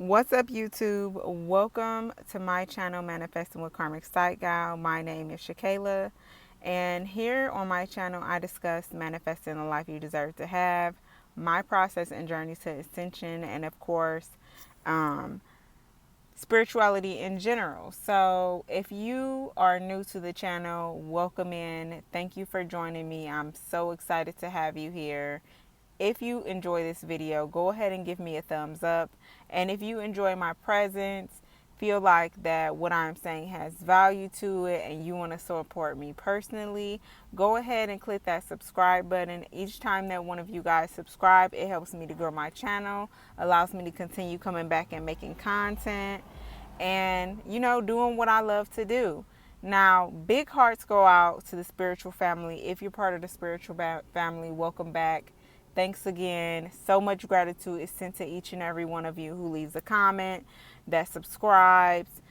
What's up, YouTube? Welcome to my channel, Manifesting with Karmic Sight Gal. My name is Shakayla, and here on my channel, I discuss manifesting the life you deserve to have, my process and journey to ascension, and of course, um, spirituality in general. So, if you are new to the channel, welcome in. Thank you for joining me. I'm so excited to have you here. If you enjoy this video, go ahead and give me a thumbs up. And if you enjoy my presence, feel like that what I'm saying has value to it, and you want to support me personally, go ahead and click that subscribe button. Each time that one of you guys subscribe, it helps me to grow my channel, allows me to continue coming back and making content, and doing what I love to do. Now, big hearts go out to the spiritual family. If you're part of the spiritual family, welcome back. Thanks again. So much gratitude is sent to each and every one of you who leaves a comment, that subscribes,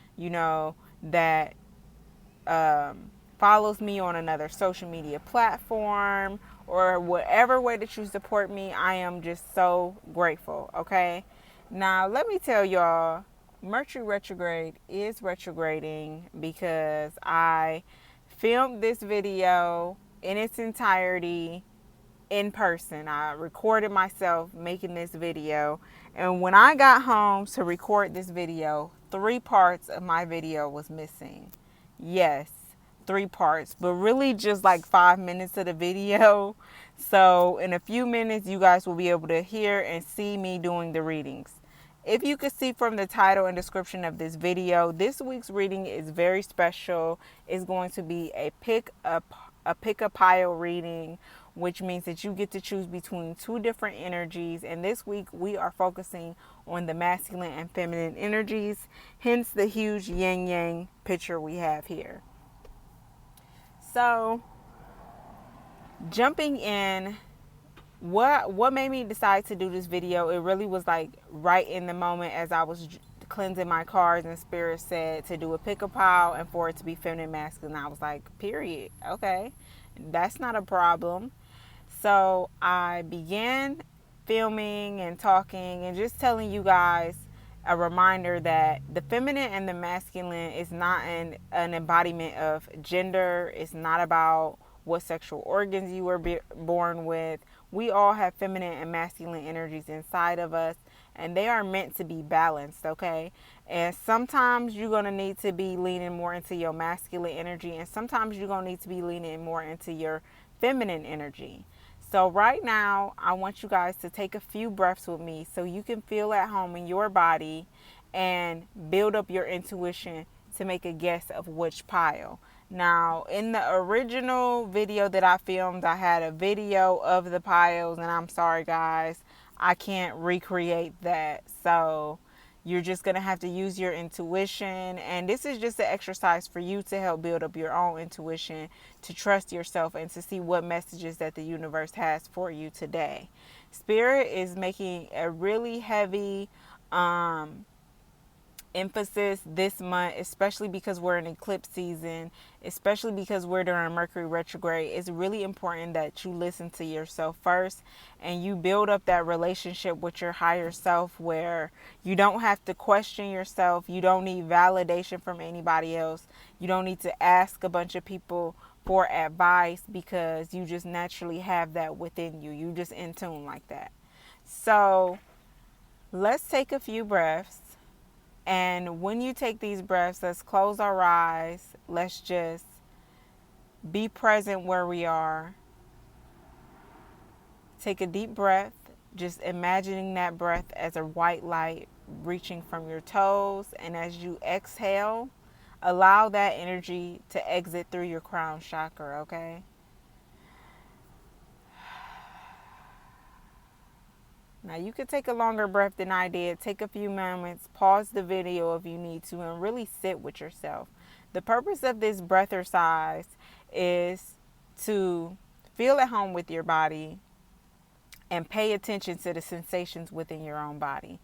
that follows me on another social media platform, or whatever way that you support me. I am just so grateful. Okay. Now, let me tell y'all, Mercury retrograde is retrograding because I filmed this video in its entirety in person. I recorded myself making this video, and when I got home to record this video, 3 parts of my video was missing. Yes, 3 parts, but really just like 5 minutes of the video. So in a few minutes, you guys will be able to hear and see me doing the readings. If you could see from the title and description of this video, this week's reading is very special. It's going to be a pick a pile reading, which means that you get to choose between 2 different energies. And this week we are focusing on the masculine and feminine energies, hence the huge yin yang picture we have here. So, jumping in, what made me decide to do this video, it really was like right in the moment as I was cleansing my cards, and Spirit said to do a pick a pile and for it to be feminine masculine. I was like, period. Okay, that's not a problem. So I began filming and talking and just telling you guys a reminder that the feminine and the masculine is not an embodiment of gender. It's not about what sexual organs you were born with. We all have feminine and masculine energies inside of us, and they are meant to be balanced, okay? And sometimes you're going to need to be leaning more into your masculine energy, and sometimes you're going to need to be leaning more into your feminine energy. So right now, I want you guys to take a few breaths with me so you can feel at home in your body and build up your intuition to make a guess of which pile. Now, in the original video that I filmed, I had a video of the piles, and I'm sorry guys, I can't recreate that. So you're just going to have to use your intuition. And this is just an exercise for you to help build up your own intuition, to trust yourself, and to see what messages that the universe has for you today. Spirit is making a really heavy emphasis this month, especially because we're in eclipse season, especially because we're during Mercury retrograde. It's really important that you listen to yourself first and you build up that relationship with your higher self, where you don't have to question yourself. You don't need validation from anybody else. You don't need to ask a bunch of people for advice, because you just naturally have that within you. You just in tune like that. So let's take a few breaths. And when you take these breaths, let's close our eyes. Let's just be present where we are. Take a deep breath, just imagining that breath as a white light reaching from your toes. And as you exhale, allow that energy to exit through your crown chakra, okay? Now, you could take a longer breath than I did. Take a few moments, pause the video if you need to, and really sit with yourself. The purpose of this breath exercise is to feel at home with your body and pay attention to the sensations within your own body.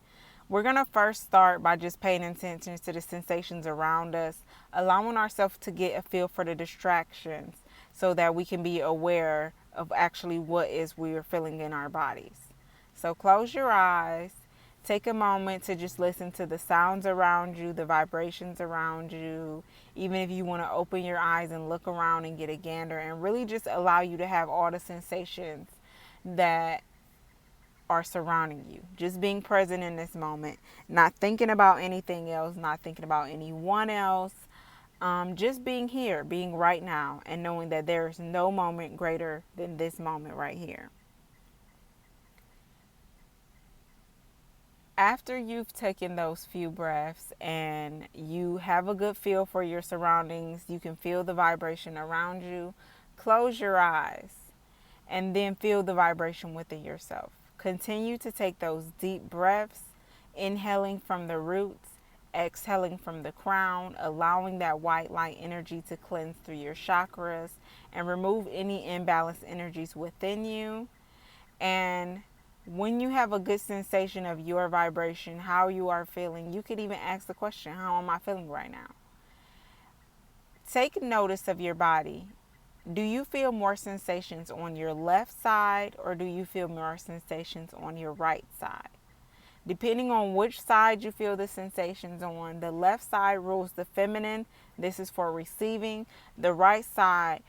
We're going to first start by just paying attention to the sensations around us, allowing ourselves to get a feel for the distractions so that we can be aware of actually what is we are feeling in our bodies. So close your eyes. Take a moment to just listen to the sounds around you, the vibrations around you. Even if you want to open your eyes and look around and get a gander, and really just allow you to have all the sensations that are surrounding you. Just being present in this moment, not thinking about anything else, not thinking about anyone else. Just being here, being right now, and knowing that there is no moment greater than this moment right here. After you've taken those few breaths and you have a good feel for your surroundings, you can feel the vibration around you, close your eyes and then feel the vibration within yourself. Continue to take those deep breaths, inhaling from the roots, exhaling from the crown, allowing that white light energy to cleanse through your chakras and remove any imbalanced energies within you. And when you have a good sensation of your vibration, how you are feeling, you could even ask the question, how am I feeling right now? Take notice of your body. Do you feel more sensations on your left side or do you feel more sensations on your right side? Depending on which side you feel the sensations on, the left side rules the feminine. This is for receiving. The right side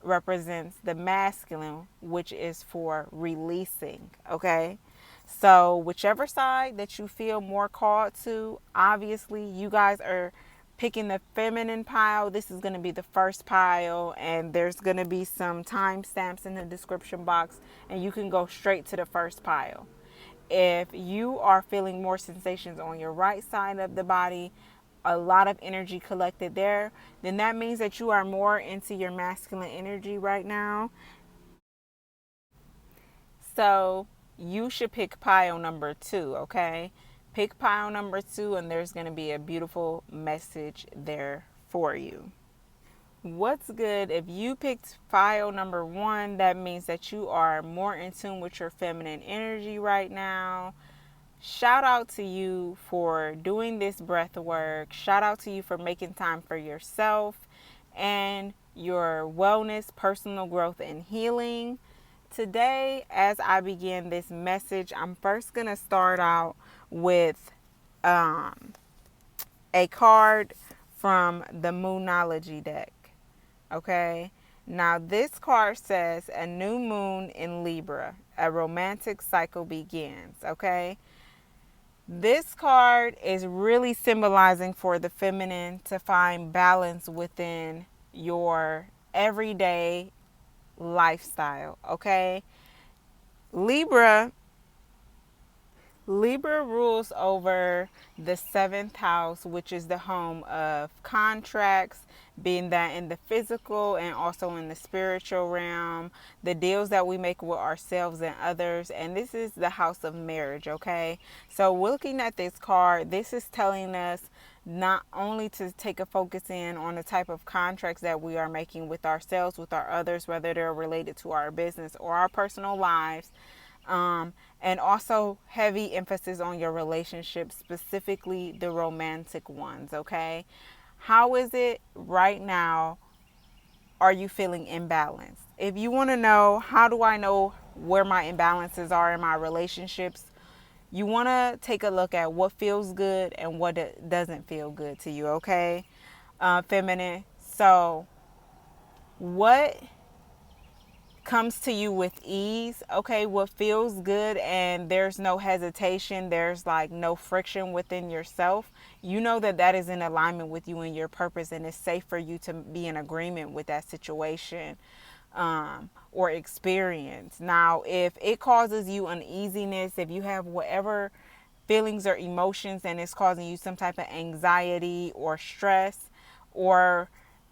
represents the masculine, which is for releasing. Okay? So, whichever side that you feel more called to, obviously, you guys are picking the feminine pile. This is going to be the first pile, and there's going to be some timestamps in the description box, and you can go straight to the first pile. If you are feeling more sensations on your right side of the body, a lot of energy collected there, then that means that you are more into your masculine energy right now. So you should pick pile number 2, okay? Pick pile number 2, and there's going to be a beautiful message there for you. What's good, if you picked file number 1, that means that you are more in tune with your feminine energy right now. Shout out to you for doing this breath work. Shout out to you for making time for yourself and your wellness, personal growth, and healing. Today, as I begin this message, I'm first going to start out with a card from the Moonlogy deck. Okay? Now, this card says, a new moon in Libra, a romantic cycle begins. Okay? This card is really symbolizing for the feminine to find balance within your everyday lifestyle. Okay? Libra rules over the 7th house, which is the home of contracts, being that in the physical and also in the spiritual realm, the deals that we make with ourselves and others. And this is the house of marriage, okay? So looking at this card, this is telling us not only to take a focus in on the type of contracts that we are making with ourselves, with our others, whether they're related to our business or our personal lives, and also heavy emphasis on your relationships, specifically the romantic ones, okay? How is it right now? Are you feeling imbalanced? If you want to know, how do I know where my imbalances are in my relationships? You want to take a look at what feels good and what doesn't feel good to you, okay? Feminine. So, what comes to you with ease, okay? What feels good and there's no hesitation, there's like no friction within yourself, you know that that is in alignment with you and your purpose, and it's safe for you to be in agreement with that situation or experience. Now, if it causes you uneasiness, if you have whatever feelings or emotions and it's causing you some type of anxiety or stress, or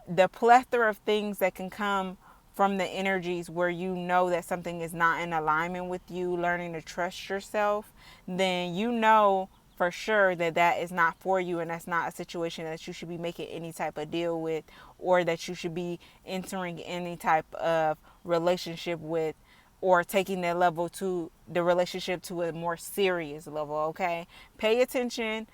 the plethora of things that can come from the energies where you know that something is not in alignment with you, learning to trust yourself, then you know for sure that that is not for you, and that's not a situation that you should be making any type of deal with, or that you should be entering any type of relationship with, or taking that level to the relationship to a more serious level, okay? Pay attention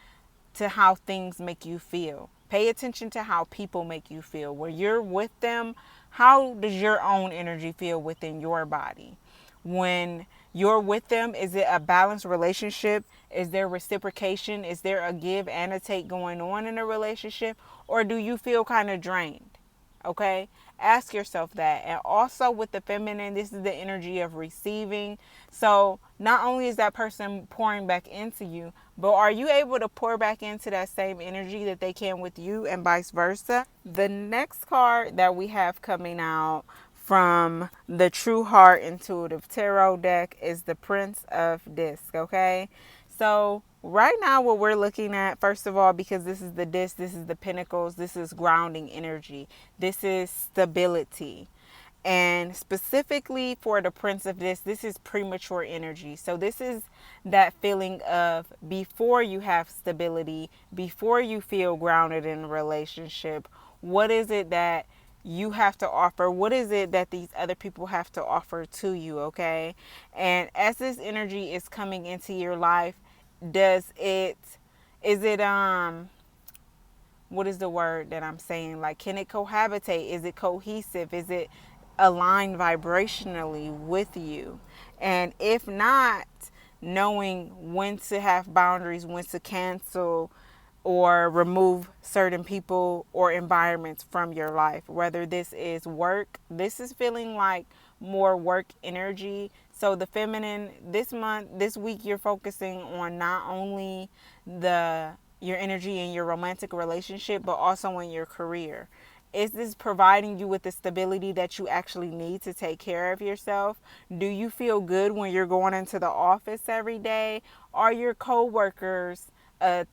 to how things make you feel. Pay attention to how people make you feel. When you're with them, how does your own energy feel within your body? When you're with them? Is it a balanced relationship? Is there reciprocation? Is there a give and a take going on in a relationship? Or do you feel kind of drained? Okay, ask yourself that. And also with the feminine, this is the energy of receiving. So not only is that person pouring back into you, but are you able to pour back into that same energy that they can with you, and vice versa? The next card that we have coming out from the True Heart Intuitive Tarot deck is the Prince of Disc. Okay, so right now what we're looking at, first of all, because this is the disc, this is the pentacles, this is grounding energy, this is stability. And specifically for the Prince of Disc, this is premature energy. So this is that feeling of before you have stability, before you feel grounded in a relationship, what is it that you have to offer? What is it that these other people have to offer to you? Okay. And as this energy is coming into your life, is it what is the word that I'm saying? Like, can it cohabitate? Is it cohesive? Is it aligned vibrationally with you? And if not, knowing when to have boundaries, when to cancel or remove certain people or environments from your life. Whether this is work, this is feeling like more work energy. So the feminine, this month, this week, you're focusing on not only your energy in your romantic relationship, but also in your career. Is this providing you with the stability that you actually need to take care of yourself? Do you feel good when you're going into the office every day? Are your coworkers,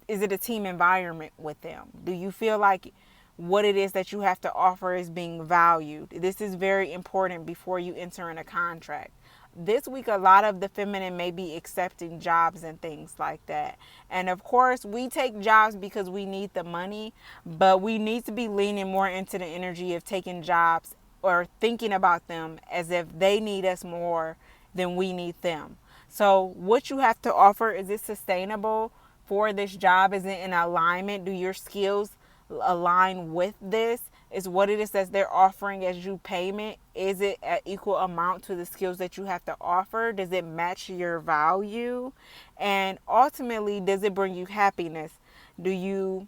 is it a team environment with them? Do you feel like what it is that you have to offer is being valued? This is very important before you enter in a contract. This week, a lot of the feminine may be accepting jobs and things like that. And of course, we take jobs because we need the money, but we need to be leaning more into the energy of taking jobs or thinking about them as if they need us more than we need them. So what you have to offer, is it sustainable for this job? Is it in alignment? Do your skills align with this? Is what it is that they're offering as you payment, is it an equal amount to the skills that you have to offer? Does it match your value? And ultimately, does it bring you happiness? Do you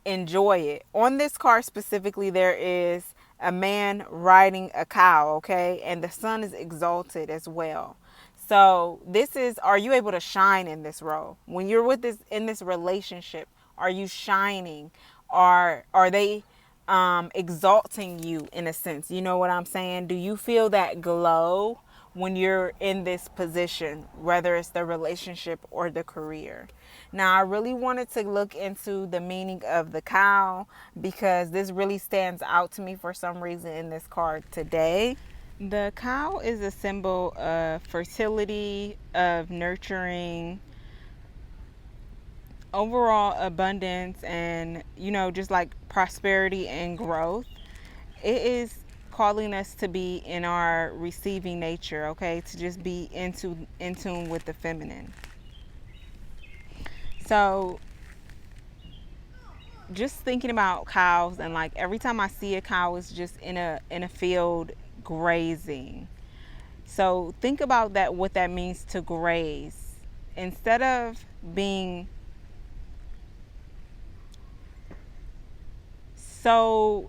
enjoy it? On this card specifically, there is a man riding a cow, okay? And the sun is exalted as well. So this is, are you able to shine in this role? When you're with this, in this relationship, are you shining? Are they exalting you in a sense? You know what I'm saying? Do you feel that glow when you're in this position, whether it's the relationship or the career? Now, I really wanted to look into the meaning of the cow because this really stands out to me for some reason in this card today. The cow is a symbol of fertility, of nurturing, overall abundance, and just like prosperity and growth. It is calling us to be in our receiving nature, okay? To just be in tune with the feminine. So just thinking about cows, and like every time I see a cow, it's just in a field grazing. So think about that, what that means to graze. Instead of being so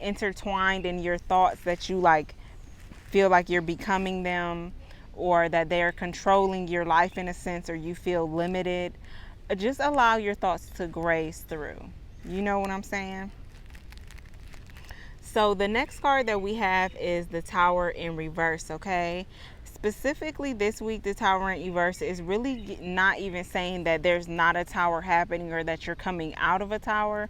intertwined in your thoughts that you like feel like you're becoming them, or that they're controlling your life in a sense, or you feel limited, just allow your thoughts to graze through. You know what I'm saying? So the next card that we have is the Tower in reverse, okay? Specifically this week, the Tower in reverse is really not even saying that there's not a tower happening or that you're coming out of a tower.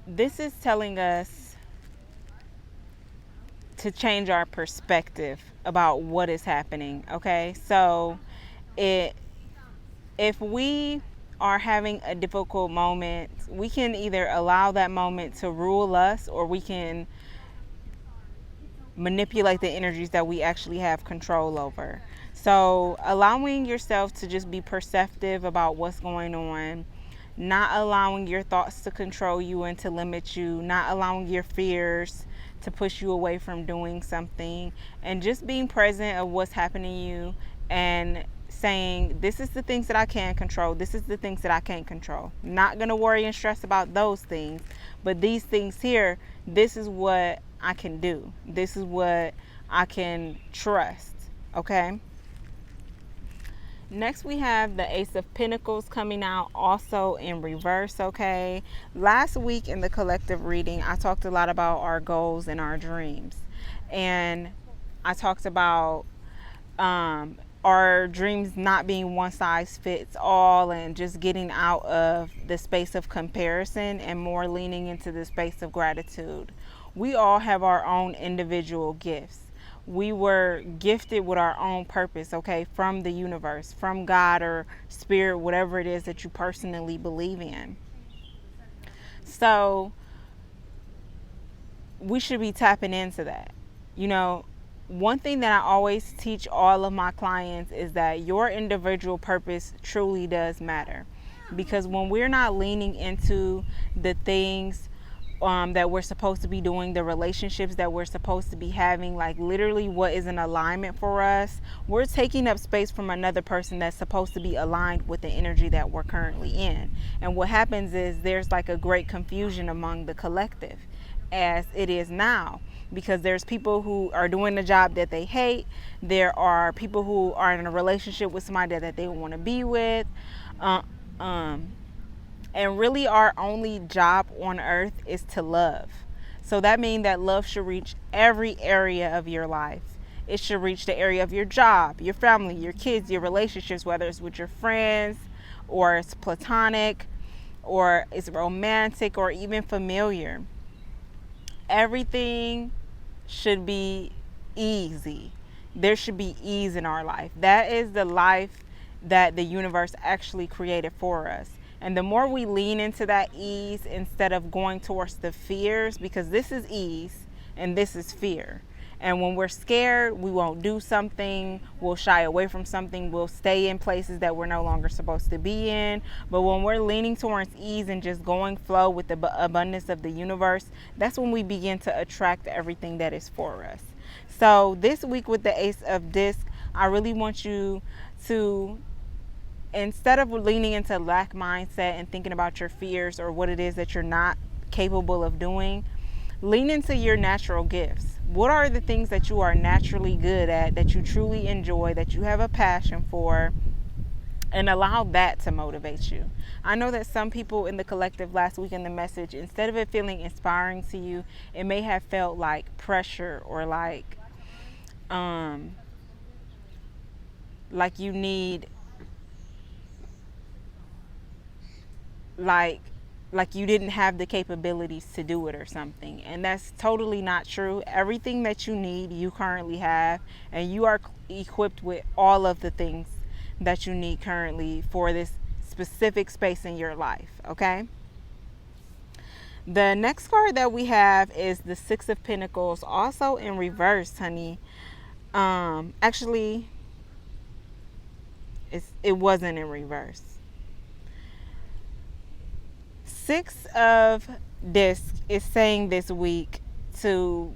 This is telling us to change our perspective about what is happening, okay? So if we are having a difficult moment, we can either allow that moment to rule us, or we can manipulate the energies that we actually have control over. So allowing yourself to just be perceptive about what's going on, not allowing your thoughts to control you and to limit you, not allowing your fears to push you away from doing something, and just being present of what's happening to you and saying, this is the things that I can control, this is the things that I can't control. Not going to worry and stress about those things, but these things here, this is what I can do. This is what I can trust. Okay? Next, we have the Ace of Pentacles coming out also in reverse, okay? Last week in the collective reading, I talked a lot about our goals and our dreams. And I talked about our dreams not being one size fits all and just getting out of the space of comparison and more leaning into the space of gratitude. We all have our own individual gifts. We were gifted with our own purpose, okay, from the universe, from God or spirit, whatever it is that you personally believe in. So we should be tapping into that. You know, one thing that I always teach all of my clients is that your individual purpose truly does matter. Because when we're not leaning into the things that we're supposed to be doing, the relationships that we're supposed to be having, like literally what is in alignment for us, we're taking up space from another person that's supposed to be aligned with the energy that we're currently in. And what happens is there's like a great confusion among the collective as it is now, because there's people who are doing a job that they hate. There are people who are in a relationship with somebody that they want to be with. And really our only job on earth is to love. So that means that love should reach every area of your life. It should reach the area of your job, your family, your kids, your relationships, whether it's with your friends or it's platonic or it's romantic or even familiar. Everything should be easy. There should be ease in our life. That is the life that the universe actually created for us. And the more we lean into that ease instead of going towards the fears, because this is ease and this is fear. And when we're scared, we won't do something, we'll shy away from something, we'll stay in places that we're no longer supposed to be in. But when we're leaning towards ease and just going flow with the abundance of the universe, that's when we begin to attract everything that is for us. So this week with the Ace of Disc, I really want you to, instead of leaning into lack mindset and thinking about your fears or what it is that you're not capable of doing, lean into your natural gifts. What are the things that you are naturally good at, that you truly enjoy, that you have a passion for, and allow that to motivate you. I know that some people in the collective last week in the message, instead of it feeling inspiring to you, it may have felt like pressure or like you need, like you didn't have the capabilities to do it or something. And that's totally not true. Everything that you need, you currently have, and you are equipped with all of the things that you need currently for this specific space in your life, okay? The next card that we have is the Six of Pentacles, also in reverse, honey. Actually, it wasn't in reverse. Six of Disc is saying this week to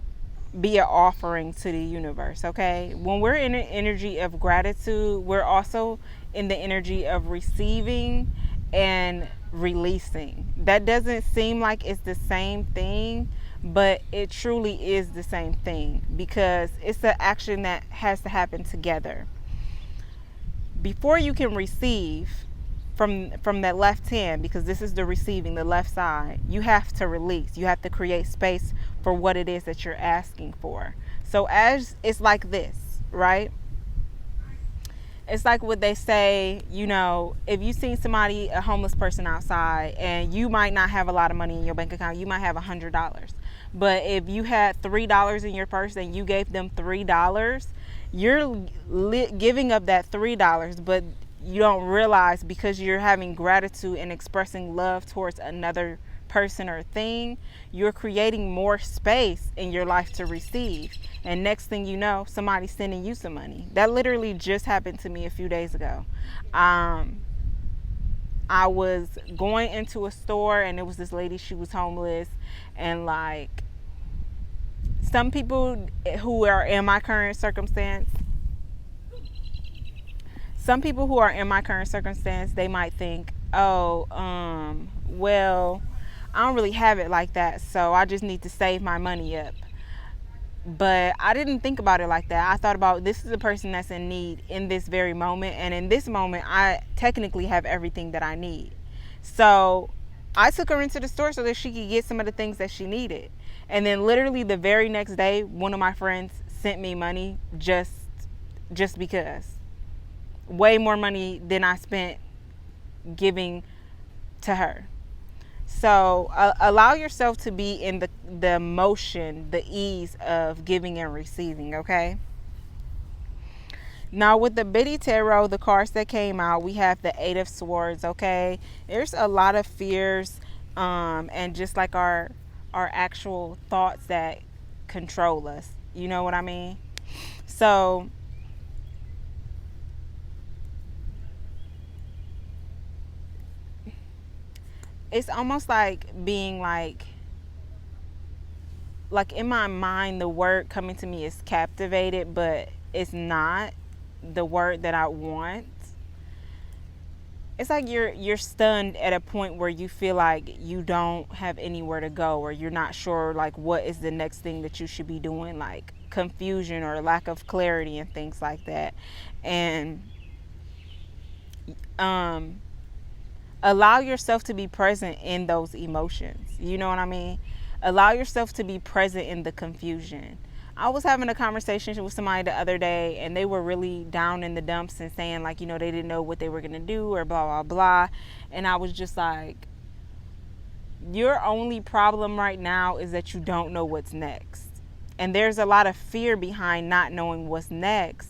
be an offering to the universe, okay? When we're in an energy of gratitude, we're also in the energy of receiving and releasing. That doesn't seem like it's the same thing, but it truly is the same thing, because it's an action that has to happen together. Before you can receive from that left hand, because this is the receiving, the left side, you have to release. You have to create space for what it is that you're asking for. So as it's like this, right? It's like what they say, you know, if you see somebody, a homeless person outside, and you might not have a lot of money in your bank account, you might have $100. But if you had $3 in your purse and you gave them $3, you're giving up that $3, but you don't realize, because you're having gratitude and expressing love towards another person or thing, you're creating more space in your life to receive. And next thing you know, somebody's sending you some money. That literally just happened to me a few days ago. I I was going into a store and it was this lady, she was homeless, and like some people who are in my current circumstance, they might think, oh, well, I don't really have it like that, so I just need to save my money up. But I didn't think about it like that. I thought about, this is a person that's in need in this very moment, and in this moment I technically have everything that I need. So I took her into the store so that she could get some of the things that she needed. And then literally the very next day, one of my friends sent me money just because. Way more money than I spent giving to her. So allow yourself to be in the motion, the ease of giving and receiving, okay? Now with the Biddy Tarot, the cards that came out, we have the Eight of Swords, okay? There's a lot of fears and just like our actual thoughts that control us. You know what I mean? So it's almost like being like in my mind, the word coming to me is captivated, but it's not the word that I want. It's like you're stunned at a point where you feel like you don't have anywhere to go, or you're not sure like what is the next thing that you should be doing, like confusion or lack of clarity and things like that. And allow yourself to be present in those emotions. You know what I mean? Allow yourself to be present in the confusion. I was having a conversation with somebody the other day, and they were really down in the dumps and saying like, you know, they didn't know what they were going to do or blah, blah, blah. And I was just like, your only problem right now is that you don't know what's next. And there's a lot of fear behind not knowing what's next.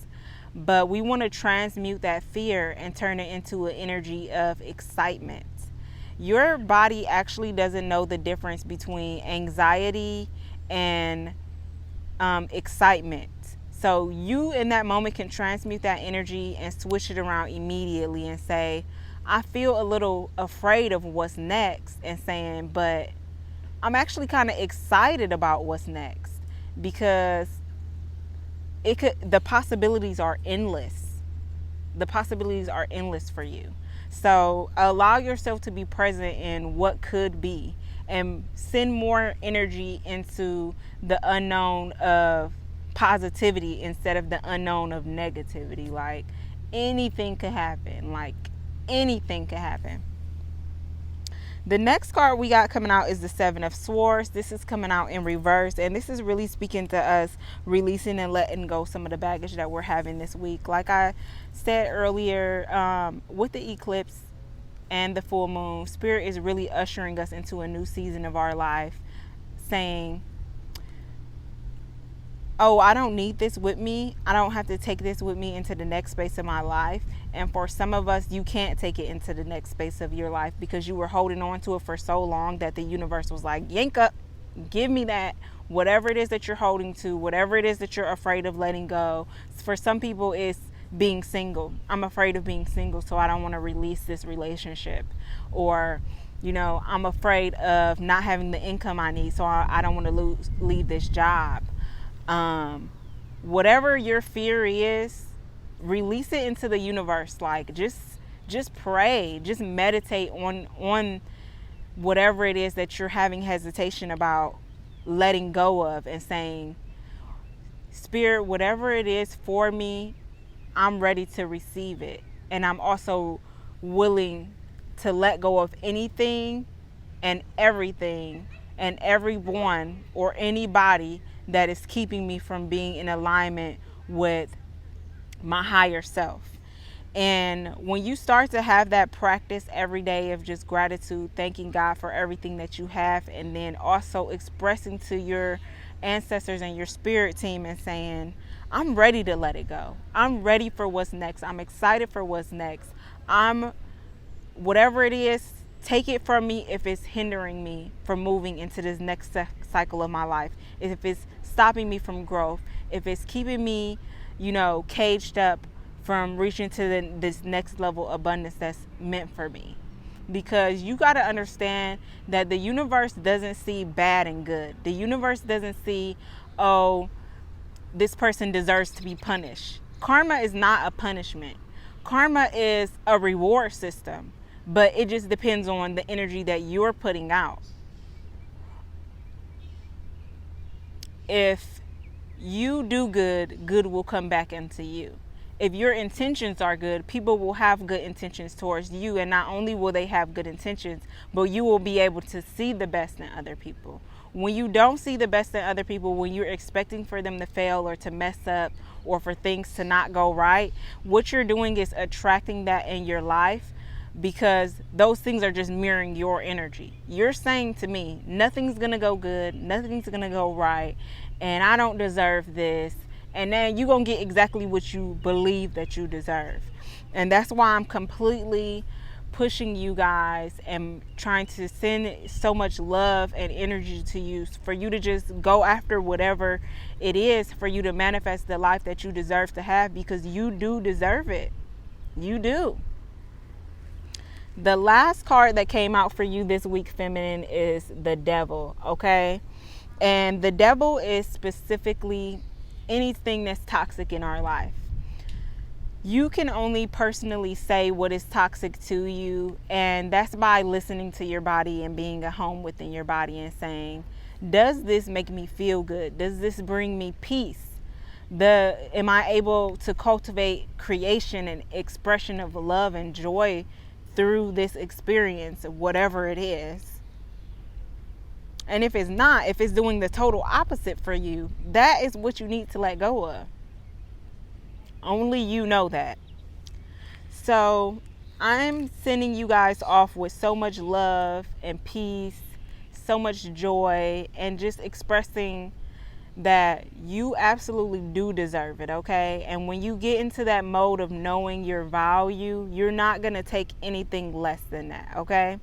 But we want to transmute that fear and turn it into an energy of excitement. Your body actually doesn't know the difference between anxiety and excitement. So you in that moment can transmute that energy and switch it around immediately and say, I feel a little afraid of what's next, and saying, but I'm actually kind of excited about what's next, because the possibilities are endless. The possibilities are endless for you. So allow yourself to be present in what could be, and send more energy into the unknown of positivity instead of the unknown of negativity. Like anything could happen. Like anything could happen. The next card we got coming out is the Seven of Swords. This is coming out in reverse, and this is really speaking to us releasing and letting go some of the baggage that we're having this week. Like I said earlier, with the eclipse and the full moon, Spirit is really ushering us into a new season of our life, saying, oh, I don't need this with me. I don't have to take this with me into the next space of my life. And for some of us, you can't take it into the next space of your life because you were holding on to it for so long that the universe was like, yank up, give me that. Whatever it is that you're holding to, whatever it is that you're afraid of letting go. For some people, it's being single. I'm afraid of being single, so I don't want to release this relationship. Or, you know, I'm afraid of not having the income I need, so I don't want to leave this job. Whatever your fear is, release it into the universe. Like just pray, just meditate on whatever it is that you're having hesitation about letting go of, and saying, Spirit, whatever it is for me, I'm ready to receive it. And I'm also willing to let go of anything and everything and everyone or anybody that is keeping me from being in alignment with my higher self. And when you start to have that practice every day of just gratitude, thanking God for everything that you have, and then also expressing to your ancestors and your spirit team and saying, I'm ready to let it go. I'm ready for what's next. I'm excited for what's next. Whatever it is, take it from me if it's hindering me from moving into this next cycle of my life. If it's stopping me from growth, if it's keeping me, caged up from reaching to this next level of abundance that's meant for me. because you got to understand that the universe doesn't see bad and good. The universe doesn't see, oh, this person deserves to be punished. Karma is not a punishment. Karma is a reward system, but it just depends on the energy that you're putting out. If you do good, good will come back into you. If your intentions are good, people will have good intentions towards you. And not only will they have good intentions, but you will be able to see the best in other people. When you don't see the best in other people, when you're expecting for them to fail or to mess up or for things to not go right, what you're doing is attracting that in your life, because those things are just mirroring your energy. You're saying to me, nothing's going to go good, nothing's going to go right, and I don't deserve this. And then you're going to get exactly what you believe that you deserve. And that's why I'm completely pushing you guys and trying to send so much love and energy to you for you to just go after whatever it is for you to manifest the life that you deserve to have, because you do deserve it. You do. The last card that came out for you this week, feminine, is the Devil, okay? And the Devil is specifically anything that's toxic in our life. You can only personally say what is toxic to you, and that's by listening to your body and being at home within your body and saying, does this make me feel good? Does this bring me peace? Am I able to cultivate creation and expression of love and joy through this experience, whatever it is? And if it's not, if it's doing the total opposite for you, that is what you need to let go of. Only you know that. So I'm sending you guys off with so much love and peace, so much joy, and just expressing that you absolutely do deserve it, okay? And when you get into that mode of knowing your value, you're not going to take anything less than that, okay?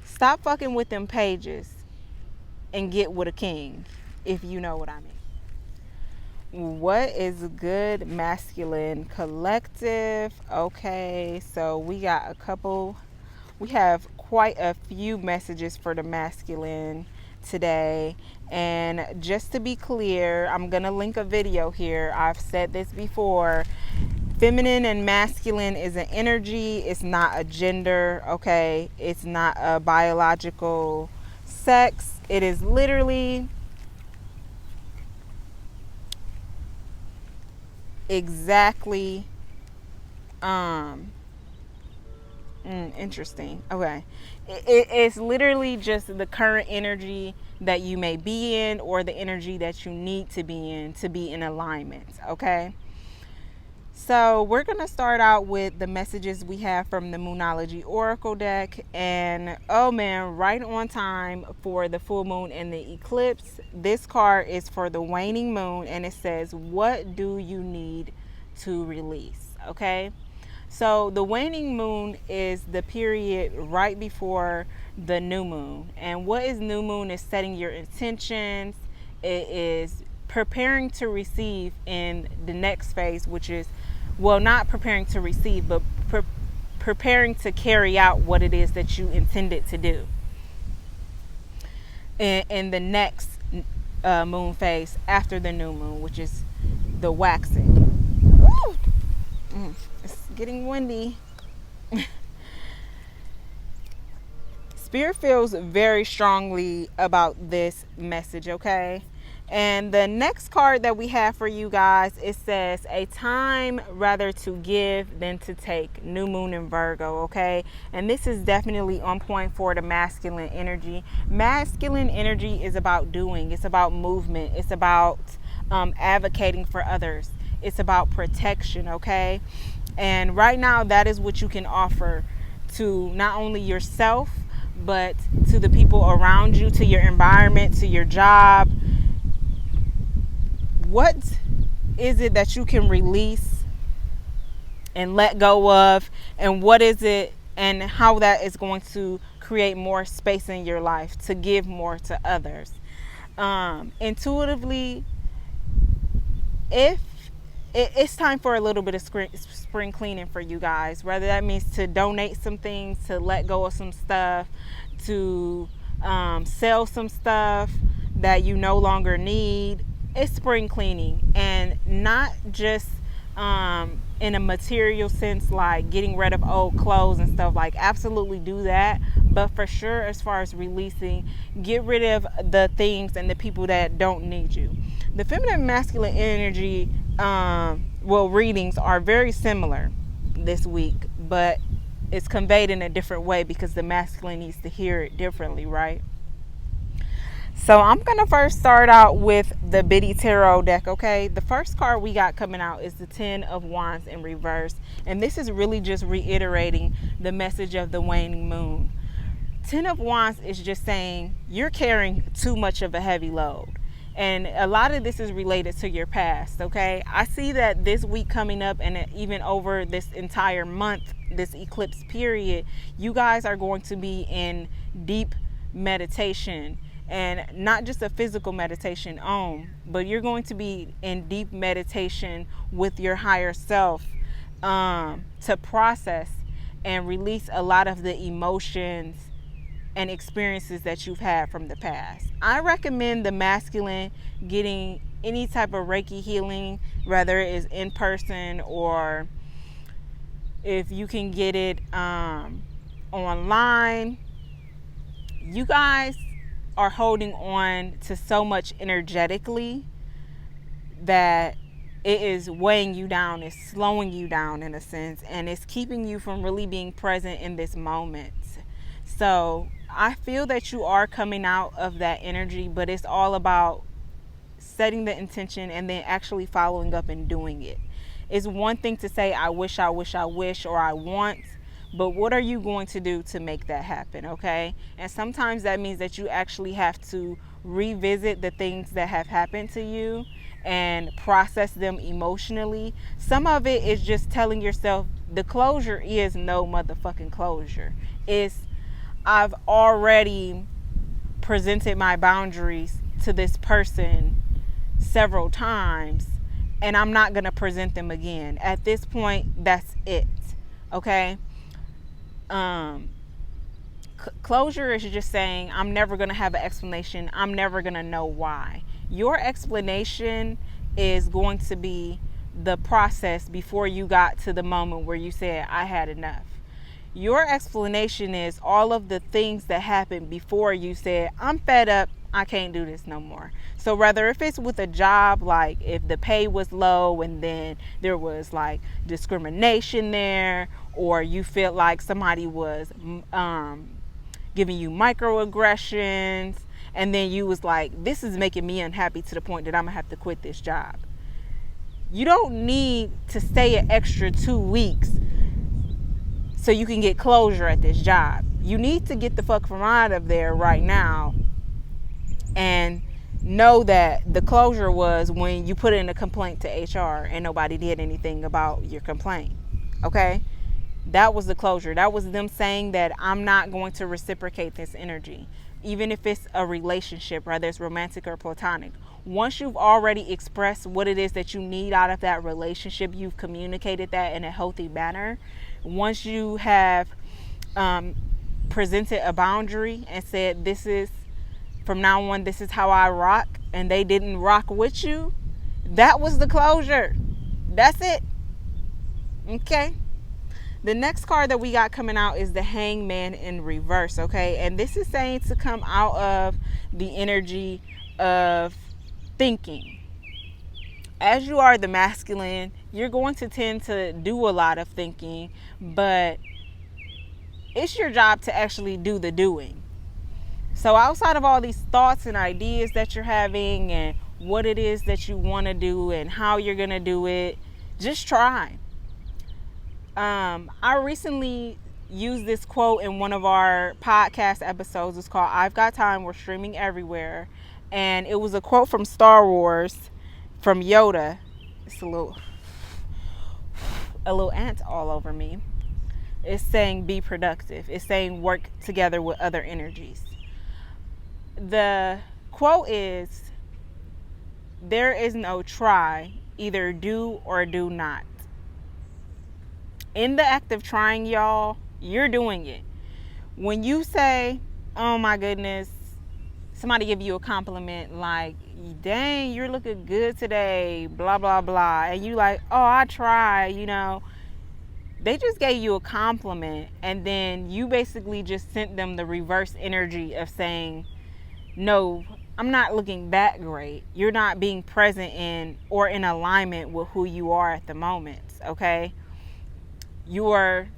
Stop fucking with them pages and get with a king, if you know what I mean. What is good, masculine collective? Okay, so we have quite a few messages for the masculine today. And just to be clear, I'm gonna link a video here. I've said this before. Feminine and masculine is an energy. It's not a gender, okay? It's not a biological sex. It is literally exactly interesting. Okay. It's literally just the current energy that you may be in, or the energy that you need to be in alignment, okay? So we're going to start out with the messages we have from the Moonlogy Oracle deck. And oh man, right on time for the full moon and the eclipse. This card is for the waning moon, and it says, what do you need to release? Okay. So the waning moon is the period right before the new moon. And what is new moon is setting your intentions. It is preparing to receive in the next phase, which is, well, not preparing to receive, but preparing to carry out what it is that you intended to do in the next moon phase after the new moon, which is the waxing. It's getting windy. Spirit feels very strongly about this message, okay? And the next card that we have for you guys, it says, a time rather to give than to take. New moon in Virgo, okay? And this is definitely on point for the masculine energy. Masculine energy is about doing. It's about movement. It's about advocating for others. It's about protection, okay? And right now, that is what you can offer to not only yourself, but to the people around you, to your environment, to your job. What is it that you can release and let go of? And what is it and how that is going to create more space in your life to give more to others? Intuitively, if it's time for a little bit of spring cleaning for you guys. Whether that means to donate some things, to let go of some stuff, to sell some stuff that you no longer need. It's spring cleaning, and not just in a material sense, like getting rid of old clothes and stuff. Like, absolutely do that, but for sure, as far as releasing, get rid of the things and the people that don't need you. The feminine and masculine energy readings are very similar this week, but it's conveyed in a different way because the masculine needs to hear it differently, right? So I'm going to first start out with the Biddy Tarot deck, okay? The first card we got coming out is the 10 of Wands in reverse. And this is really just reiterating the message of the waning moon. 10 of Wands is just saying you're carrying too much of a heavy load. And a lot of this is related to your past, okay? I see that this week coming up, and even over this entire month, this eclipse period, you guys are going to be in deep meditation. And not just a physical meditation but you're going to be in deep meditation with your higher self to process and release a lot of the emotions and experiences that you've had from the past. I recommend the masculine getting any type of reiki healing, whether it is in person or if you can get it online. You guys are holding on to so much energetically that it is weighing you down, it's slowing you down in a sense, and it's keeping you from really being present in this moment. So I feel that you are coming out of that energy, but it's all about setting the intention and then actually following up and doing it. It's one thing to say, I wish, or I want, but what are you going to do to make that happen, okay? And sometimes that means that you actually have to revisit the things that have happened to you and process them emotionally. Some of it is just telling yourself the closure is no motherfucking closure. It's, I've already presented my boundaries to this person several times, and I'm not going to present them again. At this point, that's it, okay? Closure is just saying, I'm never going to have an explanation. I'm never going to know why. Your explanation is going to be the process before you got to the moment where you said, I had enough. Your explanation is all of the things that happened before you said, I'm fed up, I can't do this no more. So whether if it's with a job, like if the pay was low and then there was like discrimination there, or you feel like somebody was giving you microaggressions, and then you was like, this is making me unhappy to the point that I'm gonna have to quit this job. You don't need to stay an extra 2 weeks so you can get closure at this job. You need to get the fuck from out of there right now and know that the closure was when you put in a complaint to HR and nobody did anything about your complaint, okay? That was the closure. That was them saying that I'm not going to reciprocate this energy, even if it's a relationship, whether it's romantic or platonic. Once you've already expressed what it is that you need out of that relationship, you've communicated that in a healthy manner. Once you have presented a boundary and said, this is, from now on, this is how I rock, and they didn't rock with you, that was the closure. That's it. Okay. The next card that we got coming out is the Hangman in reverse, okay? And this is saying to come out of the energy of thinking. As you are the masculine, you're going to tend to do a lot of thinking, but it's your job to actually do the doing. So outside of all these thoughts and ideas that you're having and what it is that you want to do and how you're going to do it, just try. I recently used this quote in one of our podcast episodes. It's called I've Got Time, We're Streaming Everywhere. And it was a quote from Star Wars from Yoda. It's a little ant all over me. It's saying be productive. It's saying work together with other energies. The quote is, there is no try Either do or do not. In the act of trying, y'all, you're doing it. When you say, oh my goodness, somebody give you a compliment like, dang, you're looking good today, blah, blah, blah. And you like, oh, I tried, They just gave you a compliment, and then you basically just sent them the reverse energy of saying, no, I'm not looking that great. You're not being present in or in alignment with who you are at the moment, okay? You are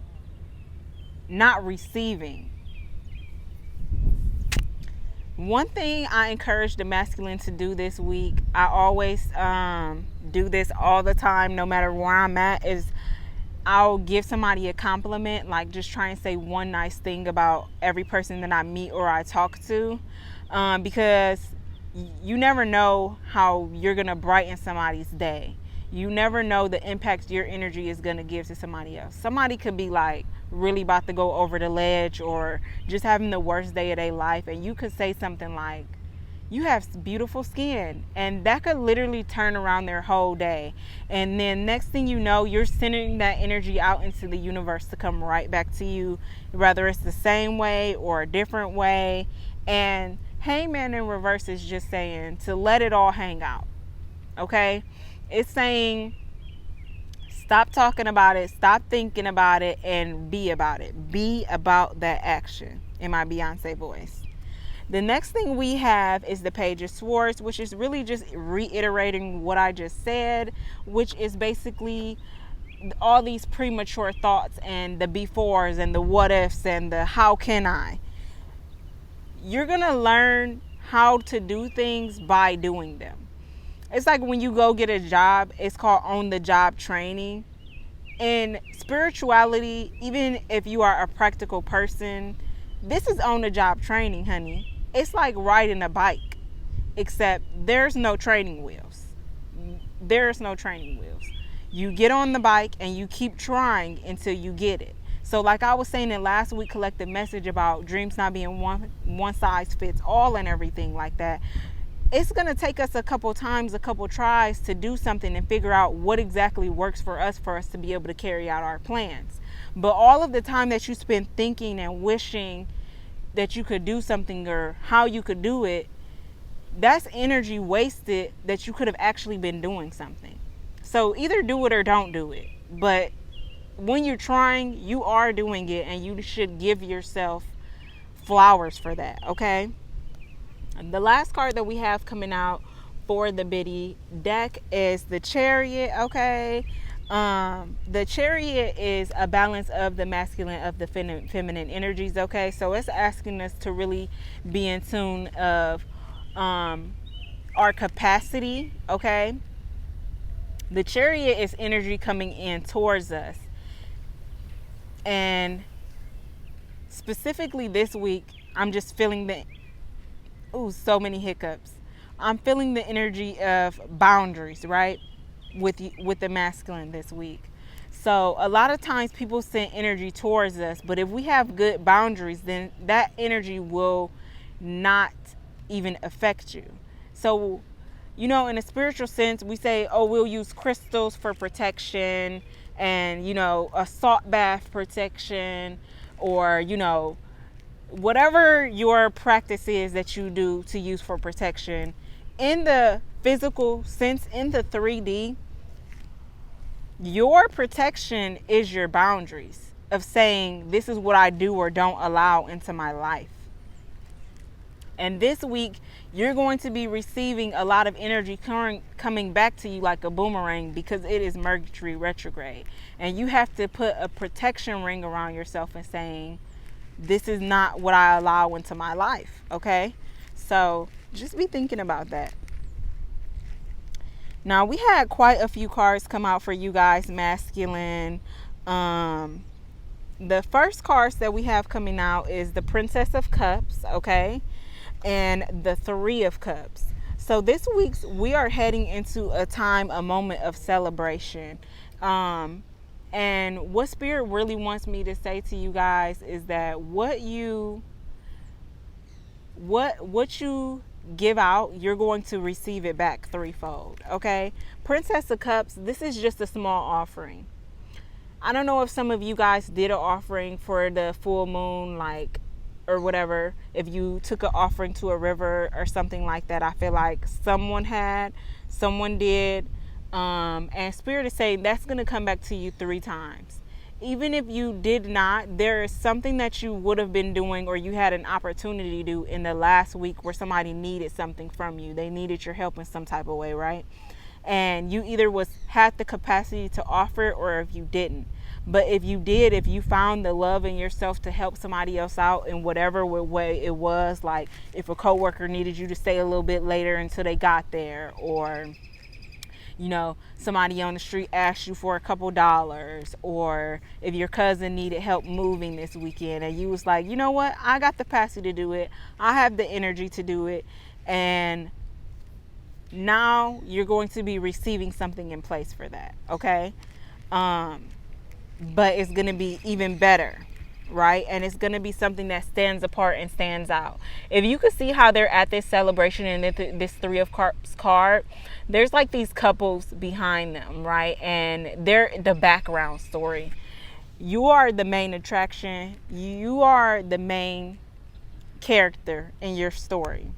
not receiving. One thing I encourage the masculine to do this week, I always do this all the time, no matter where I'm at, is I'll give somebody a compliment, like just try and say one nice thing about every person that I meet or I talk to, because you never know how you're going to brighten somebody's day. You never know the impact your energy is going to give to somebody else. Somebody could be like really about to go over the ledge or just having the worst day of their life, and you could say something like, you have beautiful skin, and that could literally turn around their whole day. And then next thing you know, you're sending that energy out into the universe to come right back to you, whether it's the same way or a different way. And Hangman in reverse is just saying to let it all hang out, okay? It's saying stop talking about it, stop thinking about it, and be about it. Be about that action, in my Beyonce voice. The next thing we have is the Page of Swords, which is really just reiterating what I just said, which is basically all these premature thoughts and the befores and the what ifs and the how can I. You're going to learn how to do things by doing them. It's like when you go get a job, it's called on the job training. In spirituality, even if you are a practical person, this is on the job training, honey. It's like riding a bike, except there's no training wheels. There's no training wheels. You get on the bike and you keep trying until you get it. So like I was saying in last week collective message about dreams not being one size fits all and everything like that, it's going to take us a couple times, a couple tries to do something and figure out what exactly works for us to be able to carry out our plans. But all of the time that you spend thinking and wishing that you could do something or how you could do it, that's energy wasted that you could have actually been doing something. So either do it or don't do it. But when you're trying, you are doing it, and you should give yourself flowers for that, okay? The last card that we have coming out for the Biddy deck is the Chariot, okay? The Chariot is a balance of the masculine of the feminine energies, okay? So it's asking us to really be in tune of our capacity, okay? The Chariot is energy coming in towards us. And specifically this week, I'm just feeling so many hiccups. I'm feeling the energy of boundaries, right? With the masculine this week. So a lot of times people send energy towards us, but if we have good boundaries, then that energy will not even affect you. So, in a spiritual sense, we say, oh, we'll use crystals for protection and, a salt bath protection, or, whatever your practice is that you do to use for protection. In the physical sense, in the 3D, your protection is your boundaries of saying, this is what I do or don't allow into my life. And this week, you're going to be receiving a lot of energy coming back to you like a boomerang, because it is Mercury retrograde. And you have to put a protection ring around yourself and saying, this is not what I allow into my life, okay? So just be thinking about that. Now, we had quite a few cards come out for you guys, masculine. The first cards that we have coming out is the Princess of Cups, okay? And the Three of Cups. So this week's, we are heading into a moment of celebration. And what Spirit really wants me to say to you guys is that what you give out, you're going to receive it back threefold. Okay, Princess of Cups, this is just a small offering. I don't know if some of you guys did an offering for the full moon, like, or whatever. If you took an offering to a river or something like that, I feel like someone did. And Spirit is saying that's going to come back to you 3 times. Even if you did not, there is something that you would have been doing or you had an opportunity to do in the last week where somebody needed something from you. They needed your help in some type of way, right? And you either had the capacity to offer it, or if you didn't. But if you did, if you found the love in yourself to help somebody else out in whatever way it was, like if a coworker needed you to stay a little bit later until they got there, or somebody on the street asked you for a couple dollars, or if your cousin needed help moving this weekend and you was like, you know what, I got the capacity to do it, I have the energy to do it, and now you're going to be receiving something in place for that. Okay, but it's going to be even better, right? And it's going to be something that stands apart and stands out. If you could see how they're at this celebration and this 3 of Cups card, there's like these couples behind them, right? And they're the background story. You are the main attraction. You are the main character in your story.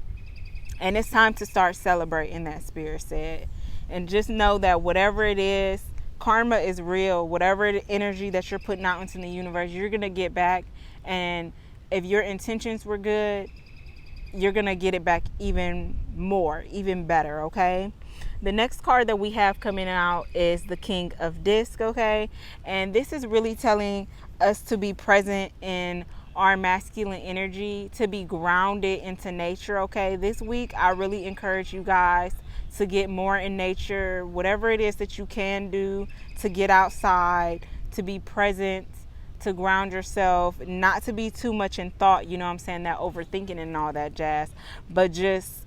And it's time to start celebrating, that Spirit said. And just know that whatever it is, karma is real. Whatever the energy that you're putting out into the universe, you're going to get back. And if your intentions were good, you're going to get it back even more, even better, okay? The next card that we have coming out is the King of Disc, okay? And this is really telling us to be present in our masculine energy, to be grounded into nature, okay? This week, I really encourage you guys to get more in nature, whatever it is that you can do, to get outside, to be present, to ground yourself, not to be too much in thought, you know what I'm saying, that overthinking and all that jazz, but just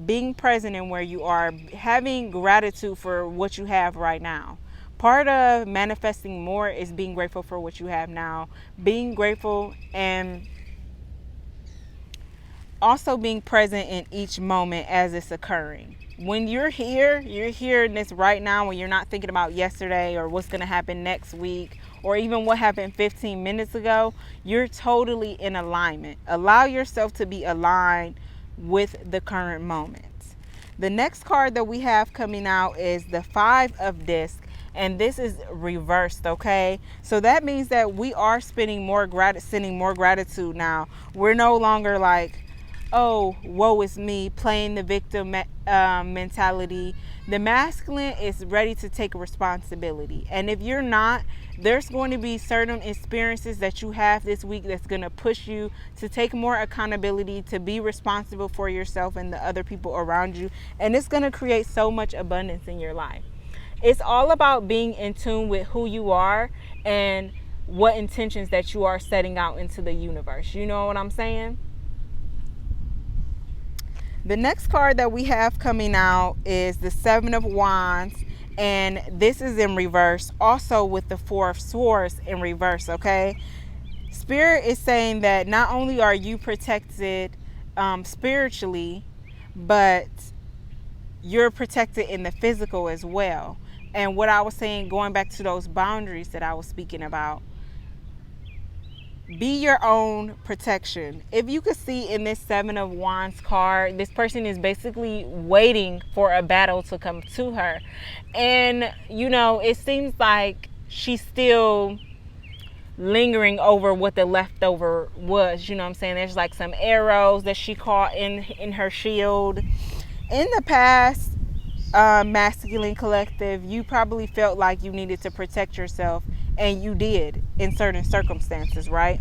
being present in where you are, having gratitude for what you have right now. Part of manifesting more is being grateful for what you have now, being grateful, and also being present in each moment as it's occurring. When you're here in this right now, when you're not thinking about yesterday or what's going to happen next week or even what happened 15 minutes ago, you're totally in alignment. Allow yourself to be aligned with the current moment. The next card that we have coming out is the 5 of Discs. And this is reversed, okay? So that means that we are sending more gratitude now. We're no longer like, oh, woe is me, playing the victim mentality. The masculine is ready to take responsibility. And if you're not, there's going to be certain experiences that you have this week that's going to push you to take more accountability, to be responsible for yourself and the other people around you. And it's going to create so much abundance in your life. It's all about being in tune with who you are and what intentions that you are setting out into the universe. You know what I'm saying? The next card that we have coming out is the 7 of Wands. And this is in reverse, also with the 4 of Swords in reverse, okay? Spirit is saying that not only are you protected spiritually, but you're protected in the physical as well. And what I was saying, going back to those boundaries that I was speaking about, be your own protection. If you could see in this 7 of Wands card, this person is basically waiting for a battle to come to her. And, it seems like she's still lingering over what the leftover was. You know what I'm saying? There's like some arrows that she caught in her shield. In the past, masculine collective, you probably felt like you needed to protect yourself, and you did in certain circumstances, right?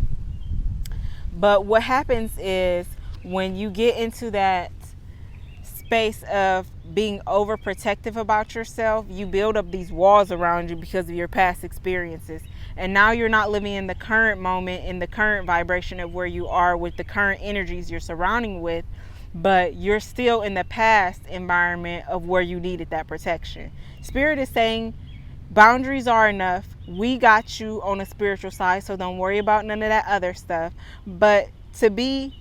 But what happens is when you get into that space of being overprotective about yourself, you build up these walls around you because of your past experiences. And now you're not living in the current moment, in the current vibration of where you are with the current energies you're surrounding with, but you're still in the past environment of where you needed that protection. Spirit is saying boundaries are enough. We got you on a spiritual side, so don't worry about none of that other stuff. But to be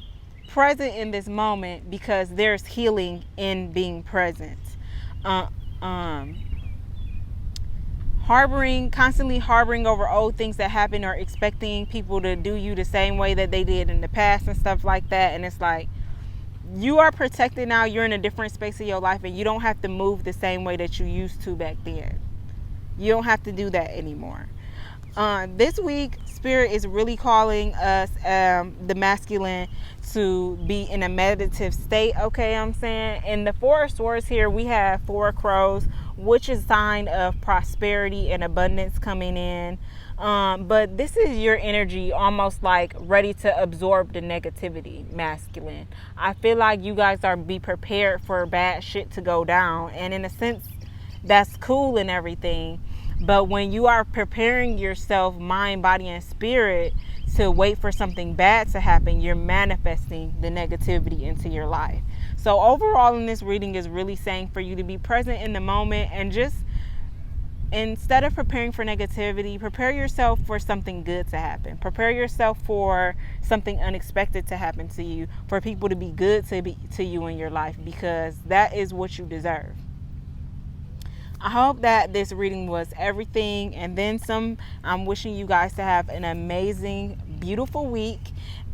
present in this moment because there's healing in being present. Uh, um, constantly harboring over old things that happened, or expecting people to do you the same way that they did in the past and stuff like that. And it's like, you are protected now. You're in a different space of your life, and you don't have to move the same way that you used to back then. You don't have to do that anymore. This week, Spirit is really calling us, the masculine, to be in a meditative state. Okay, I'm saying in the Four of Swords here, we have 4 crows, which is a sign of prosperity and abundance coming in. But this is your energy, almost like ready to absorb the negativity, masculine. I feel like you guys are be prepared for bad shit to go down, and in a sense, that's cool and everything. But when you are preparing yourself, mind, body, and spirit, to wait for something bad to happen, you're manifesting the negativity into your life. So overall in this reading is really saying for you to be present in the moment, and just, instead of preparing for negativity, prepare yourself for something good to happen. Prepare yourself for something unexpected to happen to you, for people to be good to you in your life, because that is what you deserve. I hope that this reading was everything and then some. I'm wishing you guys to have an amazing, beautiful week.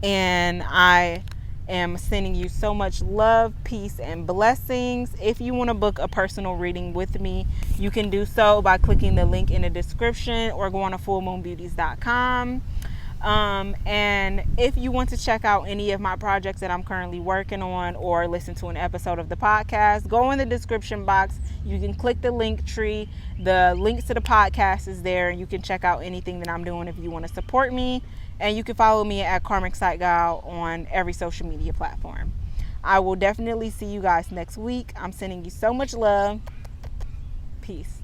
And I am sending you so much love, peace, and blessings. If you want to book a personal reading with me, you can do so by clicking the link in the description or going to fullmoonbeauties.com. And if you want to check out any of my projects that I'm currently working on, or listen to an episode of the podcast, go in the description box. You can click the link tree. The links to the podcast is there, and you can check out anything that I'm doing if you want to support me. And you can follow me at Karmic Sight Gal on every social media platform. I will definitely see you guys next week. I'm sending you so much love. Peace.